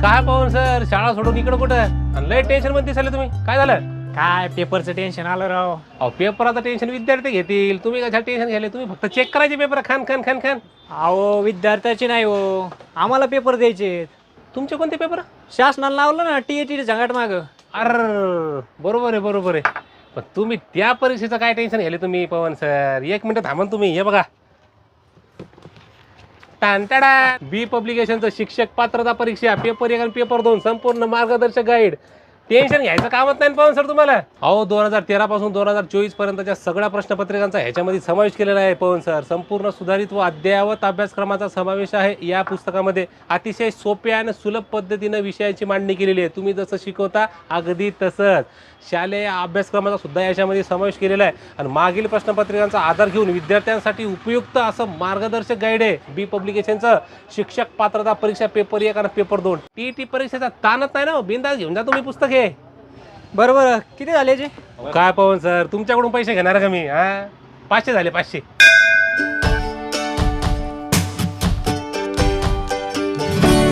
काय पवन सर, शाळा सोडून इकडं कुठं आणि लय टेन्शन मध्ये दिसायला तुम्ही? काय झालं? काय पेपरचं टेन्शन आलं राव. अहो पेपराचं टेन्शन विद्यार्थी घेतील, तुम्ही कशा टेन्शन घ्यायला? तुम्ही फक्त चेक करायचे पेपर, खान खान खान खान. अहो विद्यार्थ्याचे नाही हो, आम्हाला पेपर द्यायचे. तुमचे कोणते पेपर? शासनाला लावलं ना टीएटी झंगाट माग. अर बरोबर आहे बरोबर आहे. पण तुम्ही त्या परीक्षेचं काय टेन्शन घ्यायला तुम्ही पवन सर? एक मिनिट थांबा तुम्ही. हे बघा, टांटाडा बी पब्लिकेशनचं शिक्षक पात्रता परीक्षा पेपर 1 आणि पेपर 2 संपूर्ण मार्गदर्शक गाईड. टेन्शन घ्यायचं कामच नाही पवन सर तुम्हाला. अहो 2013 पासून 2024 पर्यंतच्या सगळ्या प्रश्नपत्रिकांचा ह्याच्यामध्ये समावेश केलेला आहे पवन सर. संपूर्ण सुधारित व अद्ययावत अभ्यासक्रमाचा समावेश आहे या पुस्तकामध्ये. अतिशय सोप्या आणि सुलभ पद्धतीनं विषयाची मांडणी केलेली आहे. तुम्ही जसं शिकवता अगदी तसंच शालेय अभ्यासक्रमाचा सुद्धा याच्यामध्ये समावेश केलेला आहे. आणि मागील प्रश्नपत्रिकांचा आधार घेऊन विद्यार्थ्यांसाठी उपयुक्त असं मार्गदर्शक गाईड आहे बी पब्लिकेशनचं शिक्षक पात्रता परीक्षा पेपर 1 आणि पेपर 2. टीईटी परीक्षेचा ताणच नाही ना, बिंदास घेऊन जा तुम्ही पुस्तक हे. बरोबर किती झाले जे? काय पवन सर, तुमच्याकडून पैसे घेणार का मी? 500 झाले, 500.